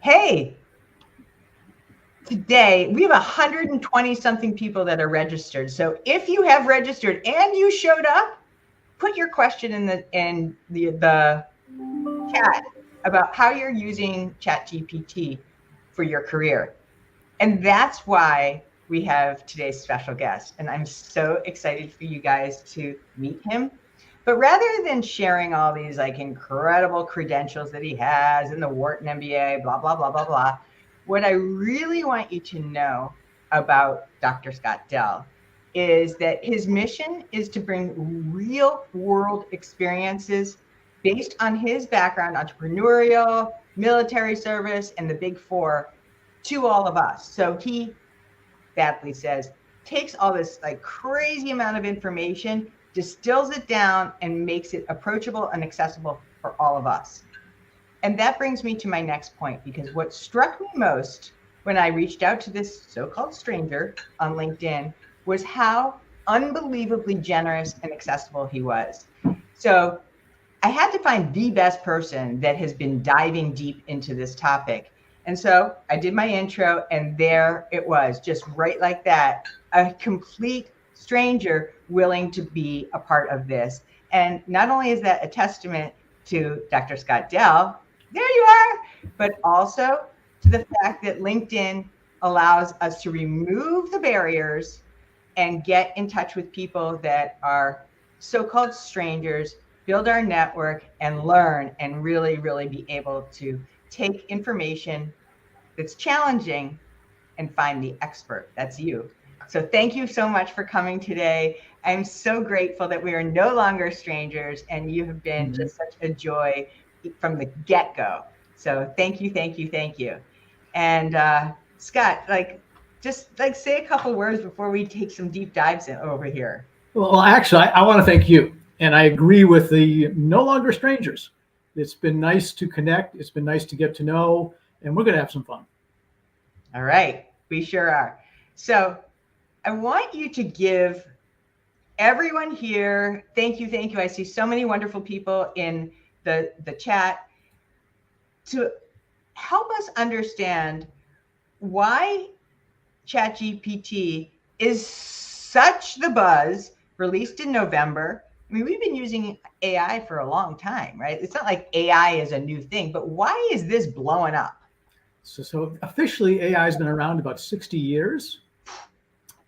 Hey, today we have 120 something people that are registered. So if you have registered and you showed up, put your question in the chat about how you're using ChatGPT for your career. And that's why we have today's special guest. And I'm so excited for you guys to meet him. But rather than sharing all these like incredible credentials that he has in the Wharton MBA, blah, blah, blah, blah, blah, what I really want you to know about Dr. Scott Dell is that his mission is to bring real world experiences based on his background, entrepreneurial, military service, and the big four to all of us. So he badly says, takes all this like crazy amount of information, distills it down, and makes it approachable and accessible for all of us. And that brings me to my next point, because what struck me most when I reached out to this so-called stranger on LinkedIn was how unbelievably generous and accessible he was. So I had to find the best person that has been diving deep into this topic. And so I did my intro, and there it was, just right like that, a complete stranger willing to be a part of this. And not only is that a testament to Dr. Scott Dell, there you are, but also to the fact that LinkedIn allows us to remove the barriers and get in touch with people that are so-called strangers, build our network, and learn, and really, really be able to take information that's challenging and find the expert. That's you. So thank you so much for coming today. I'm so grateful that we are no longer strangers, and you have been just such a joy from the get-go. So thank you, thank you, thank you. And Scott, just say a couple words before we take some deep dives over here. Well, actually, I want to thank you. And I agree with the no longer strangers. It's been nice to connect. It's been nice to get to know, and we're going to have some fun. All right. We sure are. So I want you to give everyone here, thank you, thank you. I see so many wonderful people in the chat, to help us understand why ChatGPT is such the buzz, released in November. I mean, we've been using AI for a long time, right? It's not like AI is a new thing, but why is this blowing up? So officially, AI has been around about 60 years.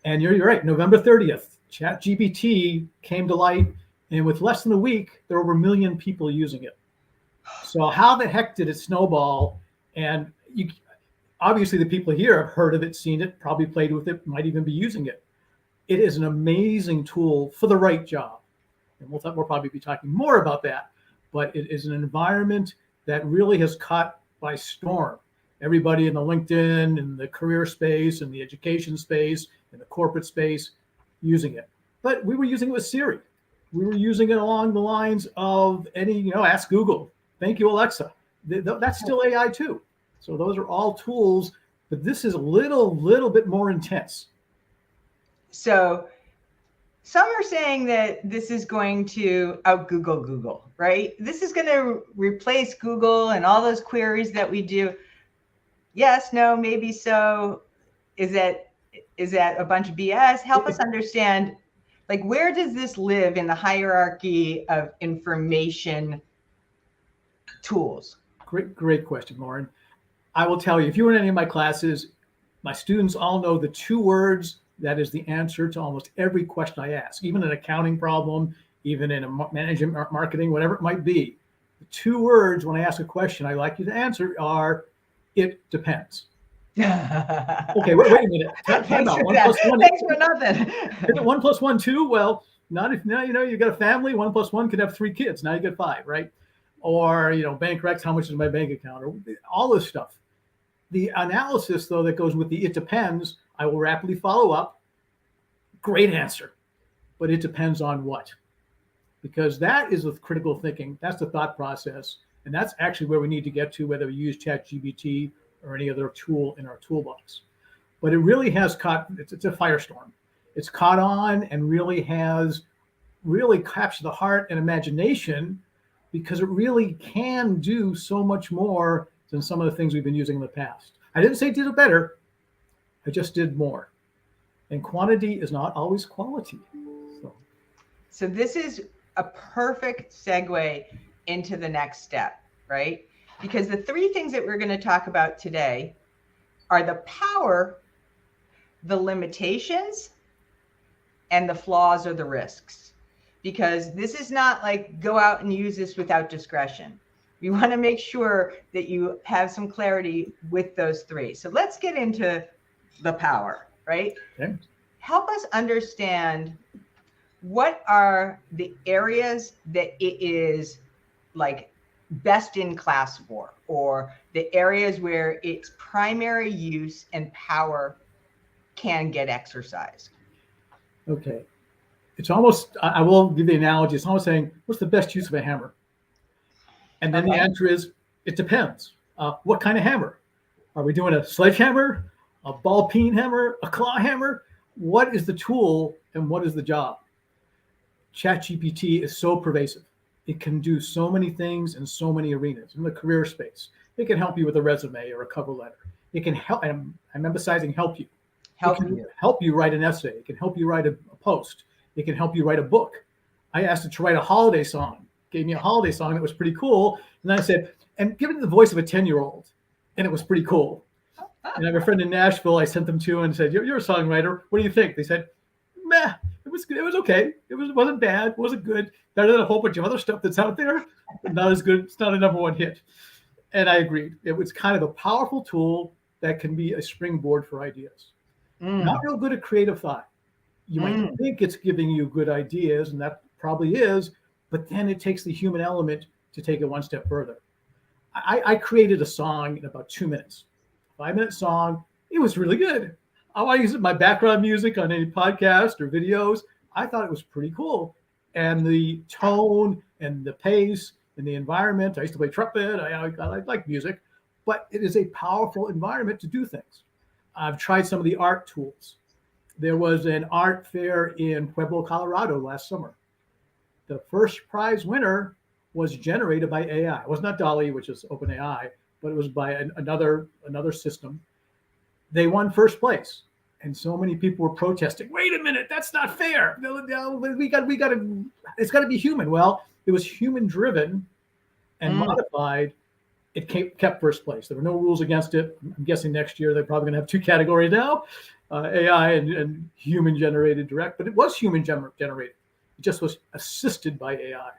And you're right, November 30th, ChatGPT came to light. And with less than a week, there were over 1 million people using it. So how the heck did it snowball? And obviously, the people here have heard of it, seen it, probably played with it, might even be using it. It is an amazing tool for the right job. And we'll probably be talking more about that. But it is an environment that really has caught by storm everybody in the LinkedIn and the career space and the education space and the corporate space using it. But we were using it with Siri. We were using it along the lines of ask Google. Thank you, Alexa. That's still AI too. So those are all tools, but this is a little bit more intense. So some are saying that this is going to out Google, right? This is going to replace Google and all those queries that we do. Yes, no, maybe so. Is that a bunch of BS? Help us understand, where does this live in the hierarchy of information tools? Great question, Lauren. I will tell you, if you were in any of my classes, my students all know the 2 words that is the answer to almost every question I ask, even an accounting problem, even in a management, marketing, whatever it might be. The 2 words when I ask a question I like you to answer are, it depends. Okay, wait a minute. Time out. 1 plus 1. Thanks for nothing. Is it 1 plus 1 2? Well, not if now you've got a family. 1 plus 1 could have 3 kids. Now you get 5, right? Or bank recs. How much is my bank account? Or all this stuff. The analysis, though, that goes with the it depends, I will rapidly follow up. Great answer, but it depends on what? Because that is with critical thinking. That's the thought process, and that's actually where we need to get to, whether we use ChatGPT or any other tool in our toolbox. But it really has caught, it's a firestorm. It's caught on and really has captured the heart and imagination because it really can do so much more than some of the things we've been using in the past. I didn't say it did it better. I just did more. And quantity is not always quality. So this is a perfect segue into the next step, right? Because the three things that we're going to talk about today are the power, the limitations, and the flaws or the risks. Because this is not like go out and use this without discretion. We want to make sure that you have some clarity with those three. So let's get into the power, right? Okay. Help us understand what are the areas that it is like best in class for, or the areas where its primary use and power can get exercised. Okay. It's almost, I will give the analogy, it's almost saying, what's the best use of a hammer? And then the answer is, it depends. What kind of hammer? Are we doing a sledgehammer, a ball peen hammer, a claw hammer? What is the tool and what is the job? ChatGPT is so pervasive. It can do so many things in so many arenas. In the career space, it can help you with a resume or a cover letter. It can help, and I'm emphasizing help you. It can help you write an essay. It can help you write a post. It can help you write a book. I asked it to write a holiday song. Gave me a holiday song that was pretty cool. And then I said, and give it the voice of a 10-year-old. And it was pretty cool. And I have a friend in Nashville I sent them to and said, you're a songwriter. What do you think? They said, meh, it was good. It was okay. It wasn't bad. It wasn't good. Better than a whole bunch of other stuff that's out there, but not as good. It's not a number one hit. And I agreed. It was kind of a powerful tool that can be a springboard for ideas. Not real good at creative thought. You might think it's giving you good ideas, and that probably is, but then it takes the human element to take it one step further. I created a song in about 2 minutes, 5-minute song. It was really good. I want to use it in my background music on any podcast or videos. I thought it was pretty cool. And the tone and the pace and the environment, I used to play trumpet. I like music, but it is a powerful environment to do things. I've tried some of the art tools. There was an art fair in Pueblo, Colorado last summer. The first prize winner was generated by AI. It was not DALL-E, which is OpenAI, but it was by another system. They won first place. And so many people were protesting. Wait a minute, that's not fair. We got to, it's got to be human. Well, it was human driven and modified. It kept first place. There were no rules against it. I'm guessing next year they're probably going to have two categories now, AI and human generated direct, but it was human generated. It just was assisted by AI.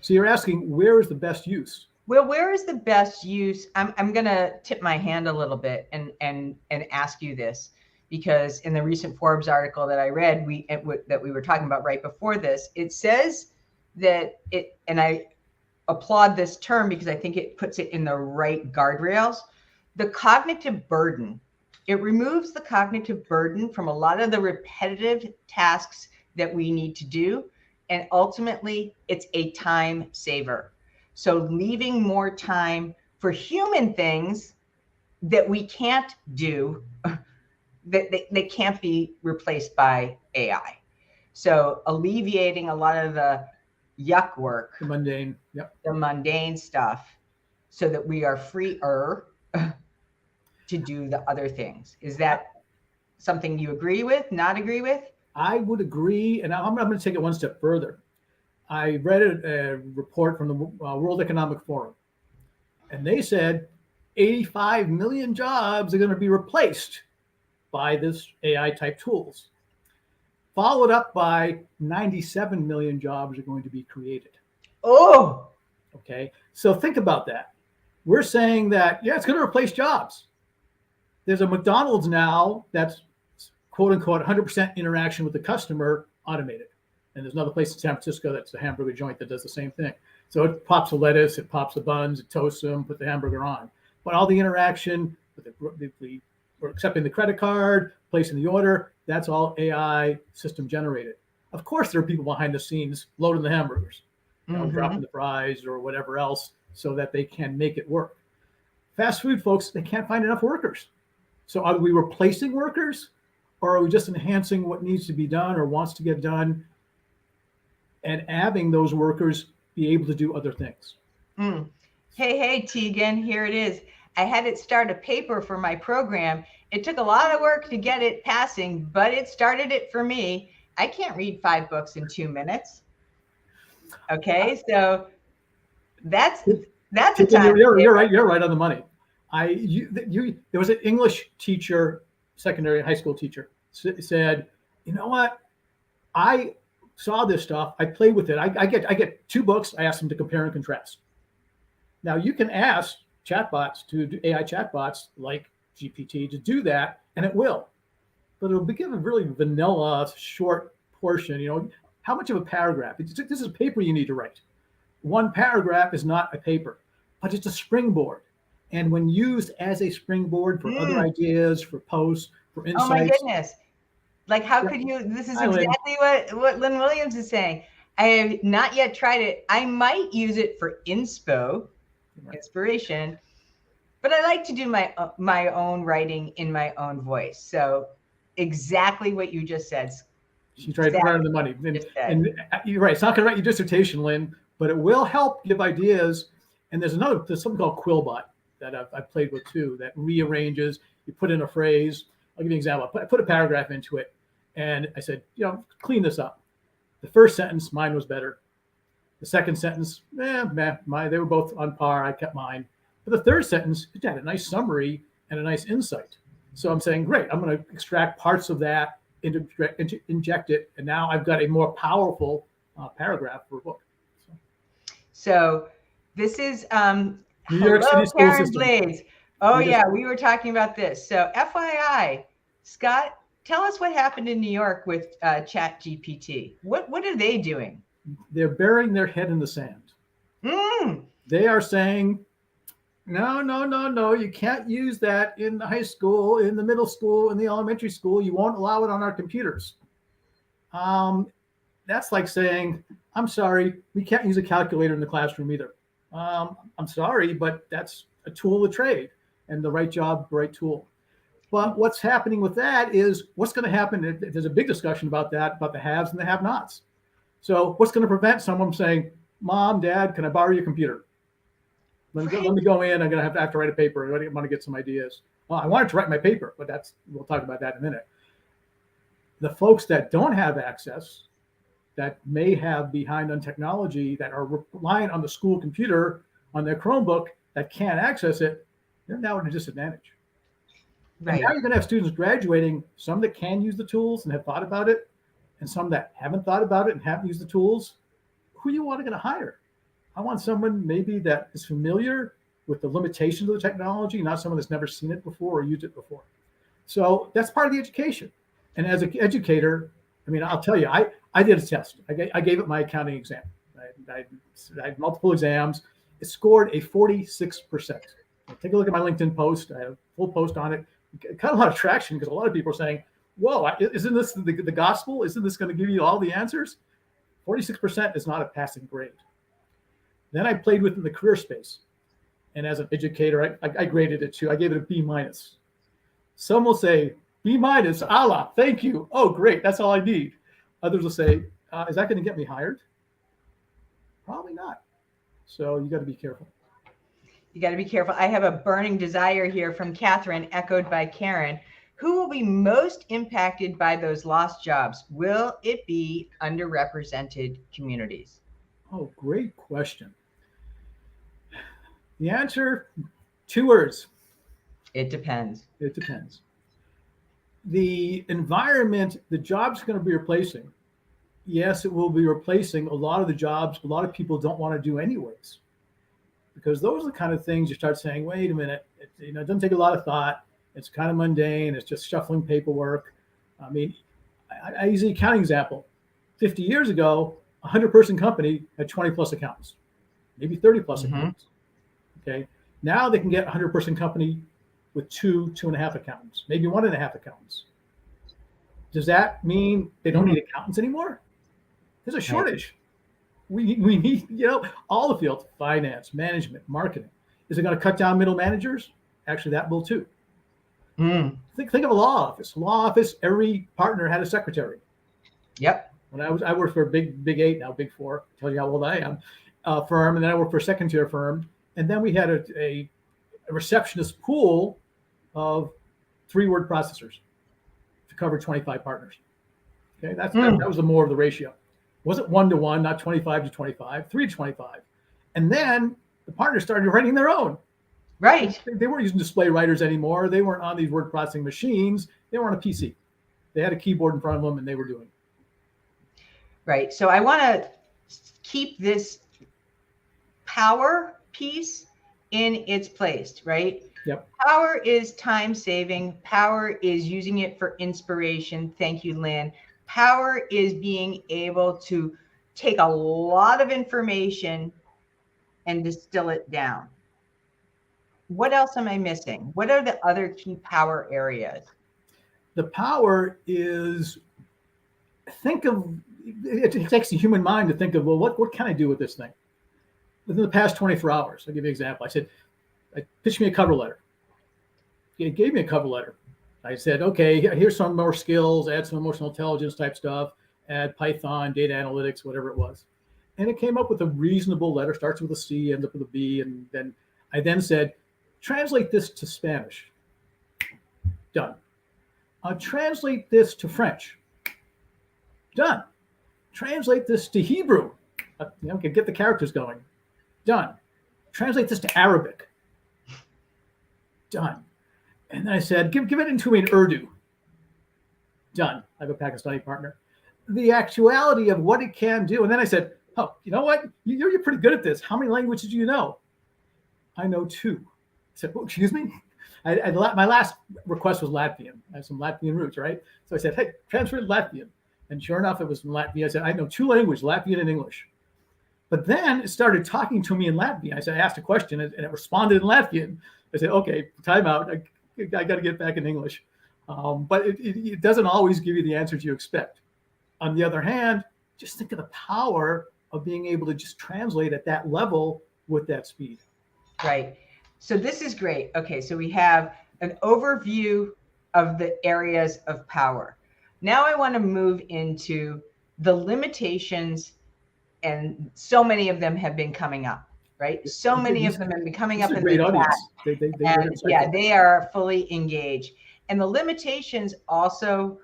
So you're asking, where is the best use? Well, where is the best use? I'm going to tip my hand a little bit and ask you this, because in the recent Forbes article that I read, that we were talking about right before this, it says that it, and I applaud this term because I think it puts it in the right guardrails, the cognitive burden. It removes the cognitive burden from a lot of the repetitive tasks that we need to do. And ultimately, it's a time saver. So leaving more time for human things that we can't do, that they can't be replaced by AI. So alleviating a lot of the yuck work, The mundane, yep. The mundane stuff, so that we are freer to do the other things. Is that something you agree with, not agree with? I would agree, and I'm going to take it one step further. I read a report from the World Economic Forum, and they said 85 million jobs are going to be replaced by this AI type tools, followed up by 97 million jobs are going to be created. Oh, okay. So think about that. We're saying that, yeah, it's going to replace jobs. There's a McDonald's now that's quote unquote 100% interaction with the customer automated. And there's another place in San Francisco that's a hamburger joint that does the same thing. So it pops the lettuce, it pops the buns, it toasts them, put the hamburger on. But all the interaction with the or accepting the credit card, placing the order, that's all AI system generated. Of course, there are people behind the scenes loading the hamburgers, dropping the fries or whatever else so that they can make it work. Fast food folks, they can't find enough workers. So are we replacing workers, or are we just enhancing what needs to be done or wants to get done and having those workers be able to do other things. Mm. Hey, Tegan, here it is. I had it start a paper for my program. It took a lot of work to get it passing, but it started it for me. I can't read 5 books in 2 minutes. Okay, so that's a time. You're right. You're right on the money. There was an English teacher, secondary high school teacher, said, you know what? I saw this stuff. I played with it. I get 2 books. I asked them to compare and contrast. Now you can ask chatbots to do AI chatbots like GPT to do that, and it will. But it'll give a really vanilla, short portion. How much of a paragraph? This is a paper you need to write. 1 paragraph is not a paper, but it's a springboard. And when used as a springboard for other ideas, for posts, for insights. Oh my goodness. Like, how could you? This is exactly what Lynn Williams is saying. I have not yet tried it. I might use it for inspiration, but I like to do my own writing in my own voice. So exactly what you just said. She tried to earn the money. And you're right. It's not going to write your dissertation, Lynn, but it will help give ideas. And there's something called Quillbot that I've played with too, that rearranges. You put in a phrase. I'll give you an example. I put a paragraph into it, and I said, clean this up. The first sentence, mine was better. The second sentence, they were both on par. I kept mine. But the third sentence, it had a nice summary and a nice insight. So I'm saying, great, I'm going to extract parts of that, inject it, and now I've got a more powerful paragraph for a book. So this is New York City school system. Blaze. Oh yeah, we were talking about this. So FYI, Scott, tell us what happened in New York with ChatGPT. What are they doing? They're burying their head in the sand. They are saying, no, you can't use that in the high school, in the middle school, in the elementary school. You won't allow it on our computers. That's like saying, I'm sorry, we can't use a calculator in the classroom either. I'm sorry, but that's a tool of trade, and the right job, the right tool. But what's happening with that is what's going to happen. There's a big discussion about that, about the haves and the have-nots. So what's going to prevent someone saying, Mom, Dad, can I borrow your computer? Let me go in. I'm going to have to write a paper. I want to get some ideas. Well, I wanted to write my paper, but we'll talk about that in a minute. The folks that don't have access, that may have behind on technology, that are relying on the school computer, on their Chromebook, that can't access it, they're now at a disadvantage. Right. And now you're going to have students graduating, some that can use the tools and have thought about it, and some that haven't thought about it and haven't used the tools. Who you want to hire? I want someone maybe that is familiar with the limitations of the technology, not someone that's never seen it before or used it before. So that's part of the education. And as an educator, I'll tell you, I did a test. I gave it my accounting exam. I had multiple exams. It scored a 46%. Take a look at my LinkedIn post. I have a full post on it. It got a lot of traction because a lot of people are saying, whoa, isn't this the gospel? Isn't this going to give you all the answers? 46% is not a passing grade. Then I played within the career space. And as an educator, I graded it too. I gave it a B-. Some will say, B-, Allah, thank you. Oh, great, that's all I need. Others will say, is that going to get me hired? Probably not. So you got to be careful. You got to be careful. I have a burning desire here from Catherine, echoed by Karen. Who will be most impacted by those lost jobs? Will it be underrepresented communities? Oh, great question. The answer, 2 words. It depends. It depends. The environment, the jobs going to be replacing. Yes, it will be replacing a lot of the jobs a lot of people don't want to do anyways. Because those are the kind of things you start saying, wait a minute, it doesn't take a lot of thought. It's kind of mundane. It's just shuffling paperwork. I use the accounting example. 50 years ago, a 100-person company had 20 plus accountants, maybe 30 plus accountants. Okay. Now they can get a 100-person company with 2.5 accountants, maybe 1.5 accountants. Does that mean they don't need accountants anymore? There's a shortage. We need, all the fields, finance, management, marketing. Is it going to cut down middle managers? Actually, that will too. Think of a law office. Law office, every partner had a secretary. Yep. When I worked for Big 8, now Big 4, tell you how old I am. firm, and then I worked for a second tier firm. And then we had a receptionist pool of 3-word processors to cover 25 partners. Okay, that was the more of the ratio. It wasn't 1-to-1, not 25 to 25, 3 to 25. And then the partners started writing their own. Right. They weren't using display writers anymore. They weren't on these word processing machines. They were on a PC. They had a keyboard in front of them, and they were doing it. Right. So I want to keep this power piece in its place, right? Yep. Power is time saving. Power is using it for inspiration. Thank you, Lynn. Power is being able to take a lot of information and distill it down. What else am I missing? What are the other key power areas? The power is, it takes the human mind to think of, well, what can I do with this thing? Within the past 24 hours, I'll give you an example. I said, pitch me a cover letter. He gave me a cover letter. I said, okay, here's some more skills, add some emotional intelligence type stuff, add Python, data analytics, whatever it was. And it came up with a reasonable letter, starts with a C, ends up with a B. And then I said, translate this to Spanish. Done. Translate this to French. Done. Translate this to Hebrew. Get the characters going. Done. Translate this to Arabic. Done. And then I said, give it into me in Urdu. Done. I have a Pakistani partner. The actuality of what it can do. And then I said, oh, you know what? You're pretty good at this. How many languages do you know? I know 2. I said, oh, excuse me? My last request was Latvian. I have some Latvian roots, right? So I said, hey, transfer to Latvian. And sure enough, it was from Latvia. I said, I know 2 languages, Latvian and English. But then it started talking to me in Latvian. I asked a question and it responded in Latvian. I said, okay, time out. I got to get back in English. But it doesn't always give you the answers you expect. On the other hand, just think of the power of being able to just translate at that level with that speed. Right. So this is great. Okay, so we have an overview of the areas of power. Now I want to move into the limitations, and so many of them have been coming up, right? So many of them have been coming up in the chat. They are fully engaged. And the limitations also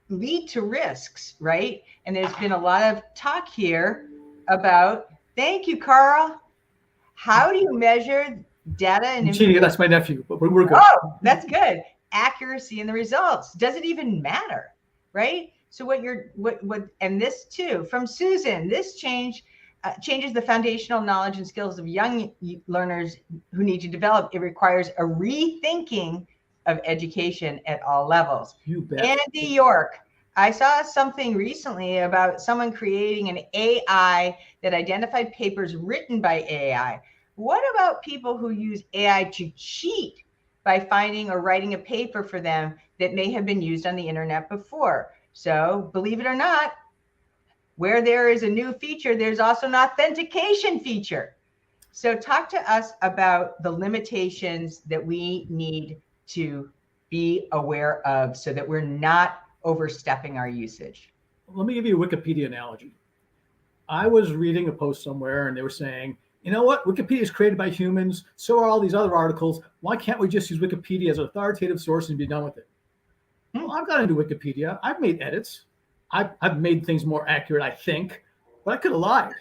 lead to risks, right? And there's been a lot of talk here about, thank you, Carl. How do you measure data and information? That's my nephew, but we're good. Oh, that's good. Accuracy in the results. Does it even matter, right? So and this too, from Susan, this changes the foundational knowledge and skills of young learners who need to develop. It requires a rethinking of education at all levels. You bet. Andy York, I saw something recently about someone creating an AI that identified papers written by AI. What about people who use AI to cheat by finding or writing a paper for them that may have been used on the internet before? So believe it or not, where there is a new feature, there's also an authentication feature. So talk to us about the limitations that we need to be aware of so that we're not overstepping our usage. Let me give you a Wikipedia analogy. I was reading a post somewhere and they were saying, you know what? Wikipedia is created by humans. So are all these other articles. Why can't we just use Wikipedia as an authoritative source and be done with it? Well, I've got into Wikipedia. I've made edits. I've made things more accurate, I think, but I could have lied.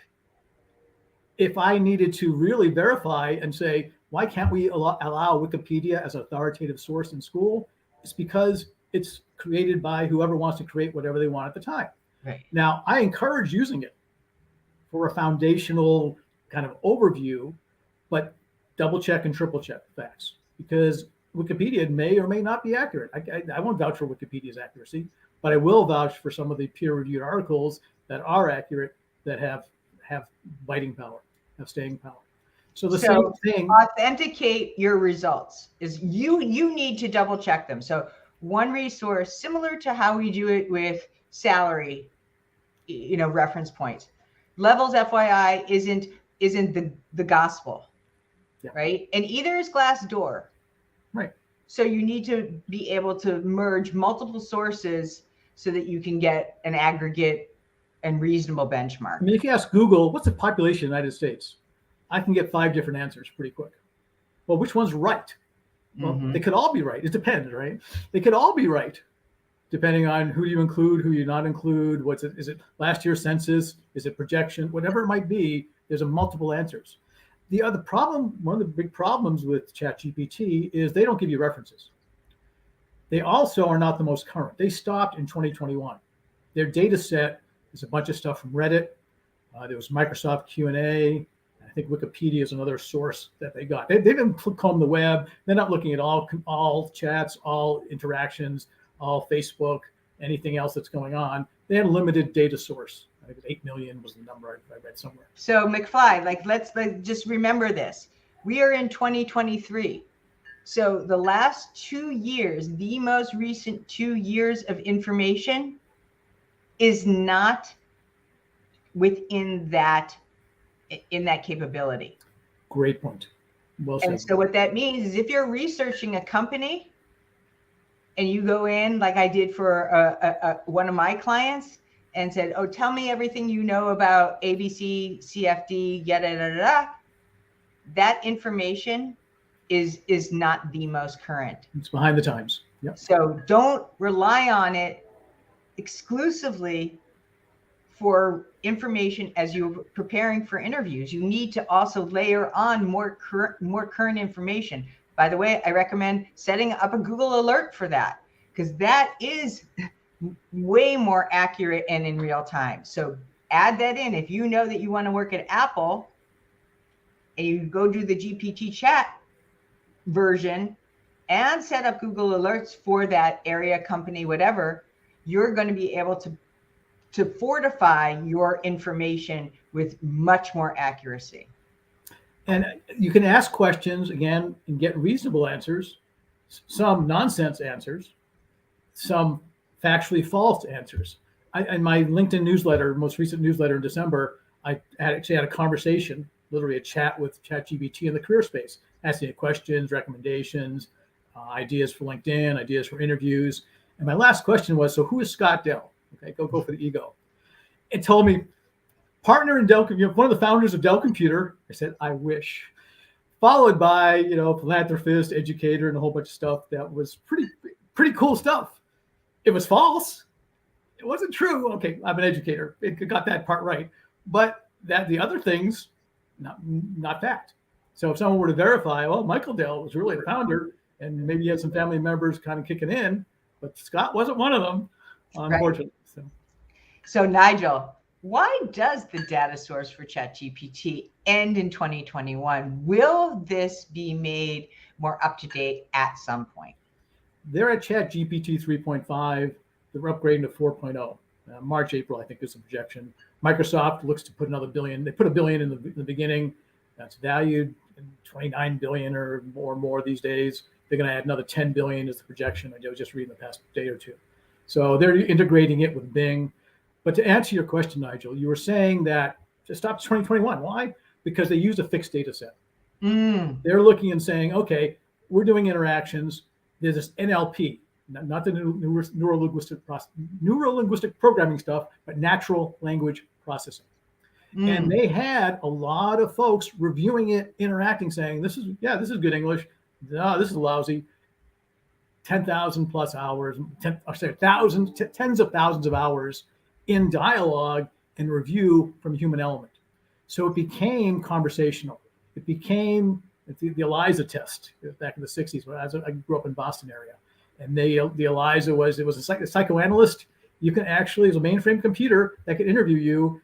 If I needed to really verify and say, why can't we allow Wikipedia as an authoritative source in school? It's because it's created by whoever wants to create whatever they want at the time. Right. Now, I encourage using it for a foundational kind of overview, but double check and triple check the facts, because Wikipedia may or may not be accurate. I won't vouch for Wikipedia's accuracy, but I will vouch for some of the peer-reviewed articles that are accurate, that have biting power, have staying power. So the same thing. Authenticate your results is you need to double check them. So one resource, similar to how we do it with salary, reference points. Levels FYI isn't the gospel, yeah. Right? And either is Glassdoor. Right. So you need to be able to merge multiple sources so that you can get an aggregate and reasonable benchmark. I mean, if you ask Google, what's the population of the United States? I can get 5 different answers pretty quick. Well, which one's right? Well, they could all be right. It depends, right? They could all be right, depending on who you include, who you not include. What's it? Is it last year's census? Is it projection? Whatever it might be, there's a multiple answers. The other problem, one of the big problems with ChatGPT is they don't give you references. They also are not the most current. They stopped in 2021. Their data set is a bunch of stuff from Reddit. There was Microsoft Q&A. I think Wikipedia is another source that they got. They've been combing the web. They're not looking at all chats, all interactions, all Facebook, anything else that's going on. They had a limited data source. I think 8 million was the number I read somewhere. So McFly, let's just remember this. We are in 2023. So the last 2 years, the most recent 2 years of information is not within that capability. Great point. Well said. And so what that means is if you're researching a company and you go in, like I did for one of my clients, and said, oh, tell me everything you know about ABC, CFD, yada, yada, yada, that information is not the most current. It's behind the times. Yep. So don't rely on it exclusively for information as you're preparing for interviews. You need to also layer on more current information. By the way, I recommend setting up a Google alert for that, because that is way more accurate and in real time. So add that in. If you know that you want to work at Apple and you go do the GPT chat version and set up Google alerts for that area, company, whatever, you're going to be able to fortify your information with much more accuracy. And you can ask questions again and get reasonable answers, some nonsense answers, some factually false answers. In my LinkedIn newsletter, most recent newsletter in December, I actually had a conversation, literally a chat with ChatGPT in the career space, asking it questions, recommendations, ideas for LinkedIn, ideas for interviews. And my last question was, so who is Scott Dell? Okay, go for the ego. It told me, partner in Dell, one of the founders of Dell Computer. I said, I wish. Followed by, philanthropist, educator, and a whole bunch of stuff that was pretty cool stuff. It was false. It wasn't true. Okay, I'm an educator. It got that part right. But the other things, not fact. So if someone were to verify, well, Michael Dell was really the founder, and maybe he had some family members kind of kicking in, but Scott wasn't one of them, unfortunately. Right. So Nigel, why does the data source for ChatGPT end in 2021? Will this be made more up to date at some point? They're at ChatGPT 3.5. They're upgrading to 4.0. March, April, I think is the projection. Microsoft looks to put another billion. They put $1 billion in the beginning. That's valued in 29 billion or more these days. They're going to add another 10 billion is the projection. I was just reading the past day or two. So they're integrating it with Bing. But to answer your question, Nigel, you were saying that to stop 2021. Why? Because they used a fixed data set. They're looking and saying, okay, we're doing interactions. There's this NLP, not the neuro-linguistic programming stuff, but natural language processing. And they had a lot of folks reviewing it, interacting, saying, this is good English. No, this is lousy. 10,000 plus hours, tens of thousands of hours in dialogue and review from human element. So it became conversational. It became the ELIZA test back in the 60s when I grew up in Boston area. And the ELIZA was a psychoanalyst. You can actually, as a mainframe computer that could interview you,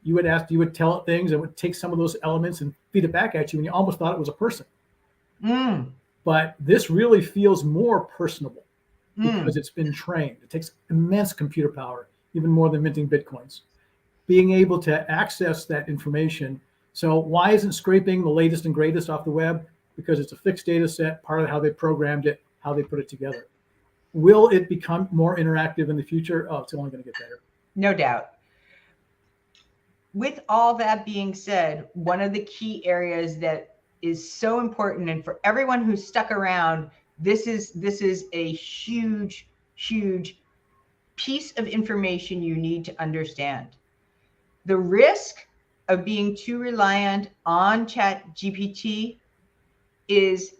you would tell it things and would take some of those elements and feed it back at you, and you almost thought it was a person. But this really feels more personable because it's been trained. It takes immense computer power, even more than minting Bitcoins. Being able to access that information. So why isn't scraping the latest and greatest off the web? Because it's a fixed data set, part of how they programmed it, how they put it together. Will it become more interactive in the future? Oh, it's only going to get better. No doubt. With all that being said, one of the key areas that is so important, and for everyone who's stuck around, this is a huge piece of information you need to understand. the risk of being too reliant on ChatGPT is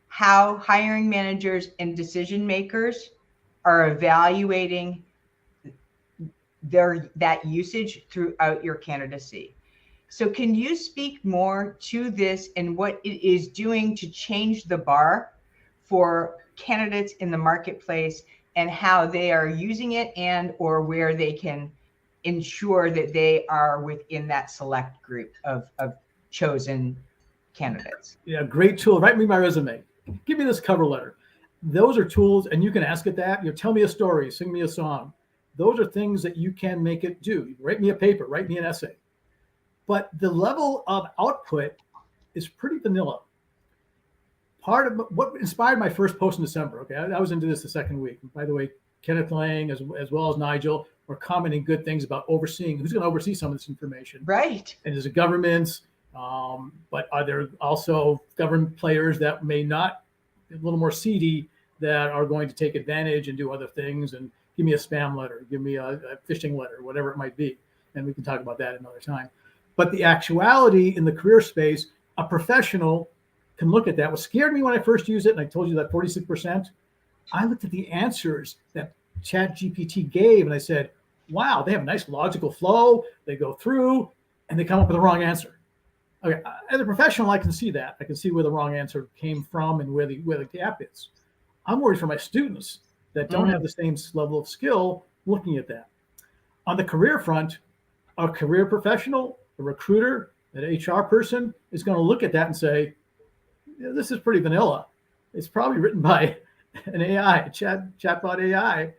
how hiring managers and decision makers are evaluating that usage throughout your candidacy. So can you speak more to this and what it is doing to change the bar for candidates in the marketplace and how they are using it and or where they can ensure that they are within that select group of chosen candidates? Yeah, great tool. Write me my resume. Give me this cover letter. Those are tools, and you can ask it that. Tell me a story, sing me a song. Those are things that you can make it do. Write me a paper, write me an essay. But the level of output is pretty vanilla. Part of what inspired my first post in December, okay, I was into this the second week. And by the way, Kenneth Lang, as well as Nigel, were commenting good things about overseeing. Who's going to oversee some of this information? Right. And there's a government, but are there also government players that may not, a little more seedy, that are going to take advantage and do other things and give me a spam letter, give me a phishing letter, whatever it might be. And we can talk about that another time. But the actuality in the career space, a professional can look at that. What scared me when I first used it, and I told you that 46%, I looked at the answers that ChatGPT gave and I said, wow, they have a nice logical flow. They go through and they come up with the wrong answer. Okay, as a professional, I can see that. I can see where the wrong answer came from and where the gap is. I'm worried for my students that don't have the same level of skill looking at that. On the career front, a career professional, a recruiter, an HR person is going to look at that and say, yeah, this is pretty vanilla. It's probably written by an AI, a chatbot AI,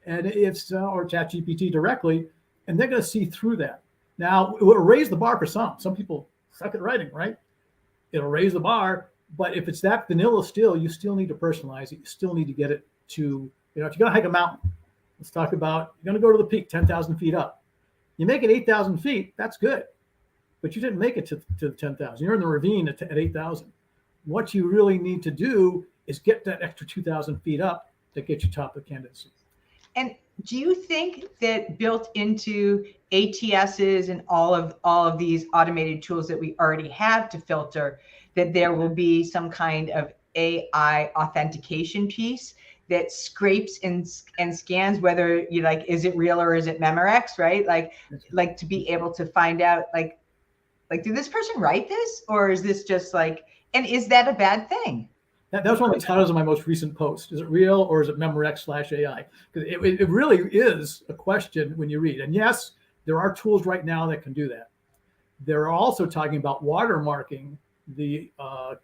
and it's or ChatGPT directly, and they're going to see through that. Now, it will raise the bar for some. Some people suck at writing, right? It'll raise the bar, but if it's that vanilla still, you still need to personalize it. You still need to get it to, if you're going to hike a mountain, let's talk about, you're going to go to the peak, 10,000 feet up. You make it 8,000 feet, that's good. But you didn't make it to 10,000. You're in the ravine at 8,000. What you really need to do is get that extra 2,000 feet up to get you top of candidacy. And do you think that built into ATSs and all of these automated tools that we already have to filter, that there will be some kind of AI authentication piece that scrapes and scans whether you like, is it real or is it Memorex, right? Like to be able to find out like, did this person write this or is this just like, and is that a bad thing? That was one of the titles of my most recent post. Is it real or is it Memorex/AI? Because it really is a question when you read. And yes, there are tools right now that can do that. They're also talking about watermarking the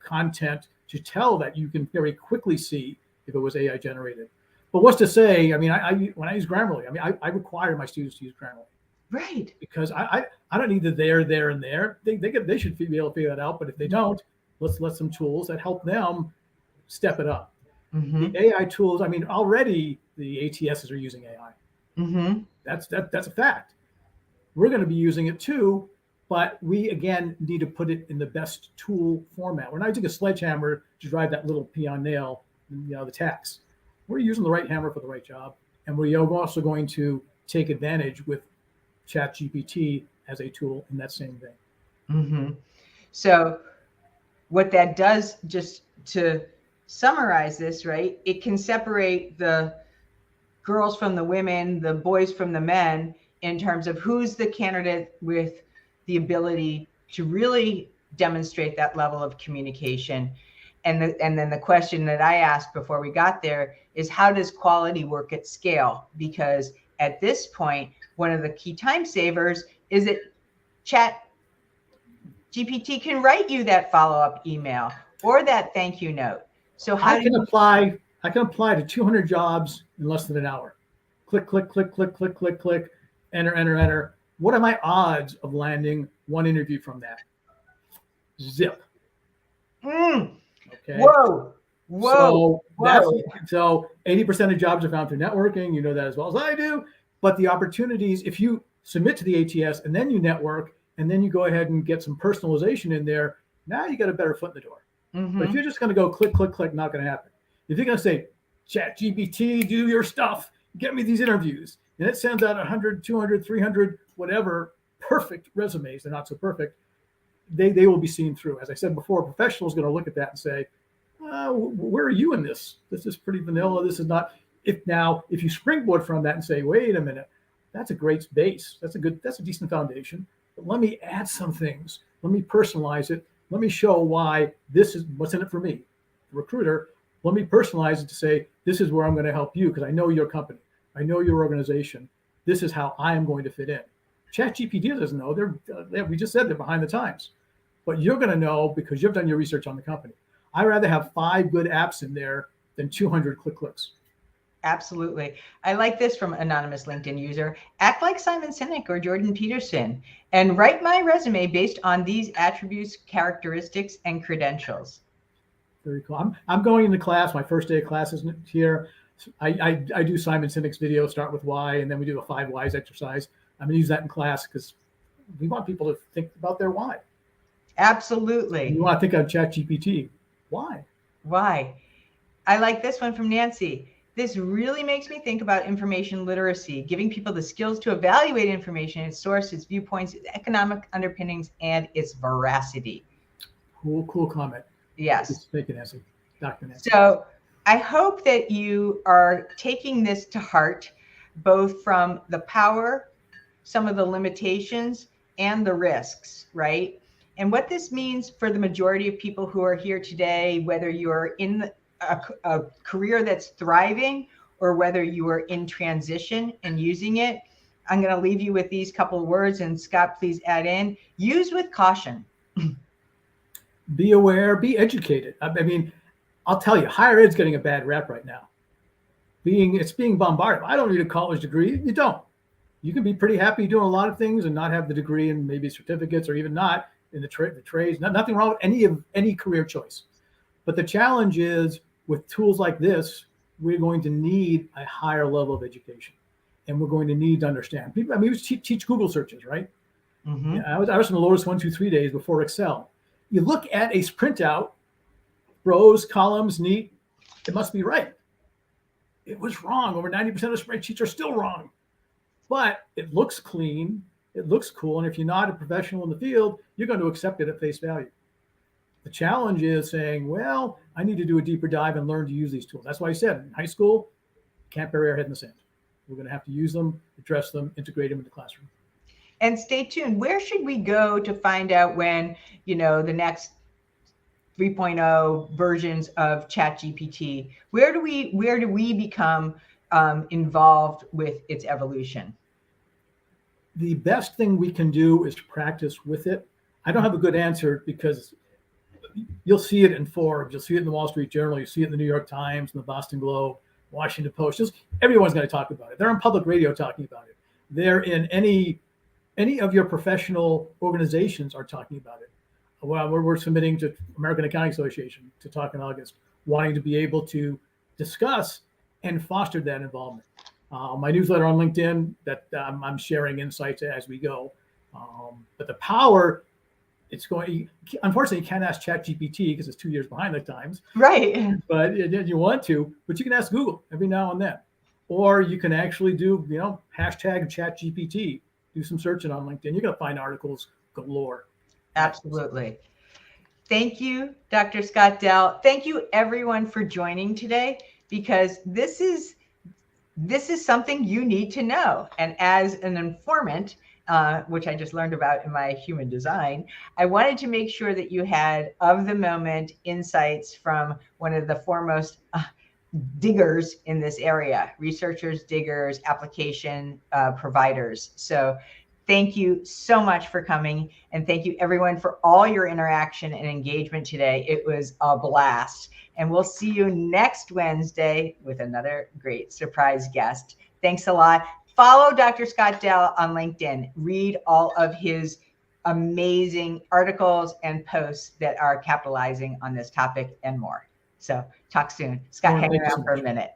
content to tell that you can very quickly see if it was AI generated. But what's to say? I mean, when I use Grammarly, I require my students to use Grammarly. Right. Because I don't need the there, and there. They should be able to figure that out. But if they don't, let's let some tools that help them step it up. The AI tools, already the ATSs are using AI. That's a fact. We're going to be using it too, but we again need to put it in the best tool format. We're not using a sledgehammer to drive that little peon nail, the tacks. We're using the right hammer for the right job, and we're also going to take advantage with ChatGPT as a tool in that same vein. So what that does, just to summarize this, right? It can separate the girls from the women, the boys from the men, in terms of who's the candidate with the ability to really demonstrate that level of communication. And then the question that I asked before we got there is, how does quality work at scale? Because at this point, one of the key time savers is that ChatGPT can write you that follow-up email or that thank you note. So I can apply to 200 jobs in less than an hour. Click, click, click, click, click, click, click, enter, enter, enter. What are my odds of landing one interview from that? Zip. Okay. Whoa. So 80% of jobs are found through networking. You know that as well as I do. But the opportunities, if you submit to the ATS and then you network and then you go ahead and get some personalization in there, now you got a better foot in the door. But if you're just going to go click, click, click, not going to happen. If you're going to say, ChatGPT, do your stuff, get me these interviews, and it sends out 100, 200, 300, whatever, perfect resumes, they're not so perfect, they will be seen through. As I said before, a professional is going to look at that and say, where are you in this? This is pretty vanilla. This is not. If you springboard from that and say, wait a minute, that's a great base. That's a decent foundation. But let me add some things. Let me personalize it. Let me show why this is what's in it for me, the recruiter. Let me personalize it to say, this is where I'm going to help you because I know your company. I know your organization. This is how I am going to fit in. ChatGPT doesn't know. We just said they're behind the times. But you're going to know because you've done your research on the company. I'd rather have 5 good apps in there than 200 clicks. Absolutely. I like this from anonymous LinkedIn user. Act like Simon Sinek or Jordan Peterson and write my resume based on these attributes, characteristics, and credentials. Very cool. I'm going into class. My first day of class is here. I do Simon Sinek's video, start with why, and then we do a 5 whys exercise. I'm going to use that in class because we want people to think about their why. Absolutely. You want to think on ChatGPT. Why? Why? I like this one from Nancy. This really makes me think about information literacy, giving people the skills to evaluate information, its source, its viewpoints, its economic underpinnings, and its veracity. Cool comment. Yes. Thank you, Nancy. Dr. Nancy. So I hope that you are taking this to heart, both from the power, some of the limitations, and the risks, right? And what this means for the majority of people who are here today, whether you're in a career that's thriving or whether you are in transition and using it, I'm going to leave you with these couple of words. And Scott, please add in, use with caution. Be aware, be educated. I mean, I'll tell you, higher ed's getting a bad rap right now. It's being bombarded. I don't need a college degree. You don't. You can be pretty happy doing a lot of things and not have the degree and maybe certificates or even not in the trades. Nothing wrong with any career choice. But the challenge is with tools like this, we're going to need a higher level of education, and we're going to need to understand. People, I mean, we teach Google searches, right? Mm-hmm. Yeah, I was in the Lotus 1, 2, 3 days before Excel. You look at a printout, rows, columns, neat. It must be right. It was wrong. Over 90% of spreadsheets are still wrong, but it looks clean. It looks cool. And if you're not a professional in the field, you're going to accept it at face value. The challenge is saying, well, I need to do a deeper dive and learn to use these tools. That's why I said in high school, can't bury our head in the sand. We're going to have to use them, address them, integrate them in the classroom. And stay tuned. Where should we go to find out when, the next 3.0 versions of ChatGPT? Where do we become involved with its evolution? The best thing we can do is to practice with it. I don't have a good answer because you'll see it in Forbes, you'll see it in the Wall Street Journal, you see it in the New York Times, and the Boston Globe, Washington Post. Everyone's going to talk about it. They're on public radio talking about it. They're in any of your professional organizations are talking about it. Well, we're submitting to American Accounting Association to talk in August, wanting to be able to discuss and foster that involvement. My newsletter on LinkedIn that I'm sharing insights as we go. But the power, unfortunately, you can't ask ChatGPT because it's 2 years behind the times. Right. But you want to, but you can ask Google every now and then. Or you can actually do, hashtag ChatGPT, do some searching on LinkedIn. You're going to find articles galore. Absolutely. Thank you, Dr. Scott Dell. Thank you, everyone, for joining today, because this is something you need to know. And as an informant, which I just learned about in my human design, I wanted to make sure that you had of the moment insights from one of the foremost diggers in this area, researchers, diggers, application providers. So thank you so much for coming. And thank you, everyone, for all your interaction and engagement today. It was a blast. And we'll see you next Wednesday with another great surprise guest. Thanks a lot. Follow Dr. Scott Dell on LinkedIn. Read all of his amazing articles and posts that are capitalizing on this topic and more. So talk soon. Scott, hang around for a minute.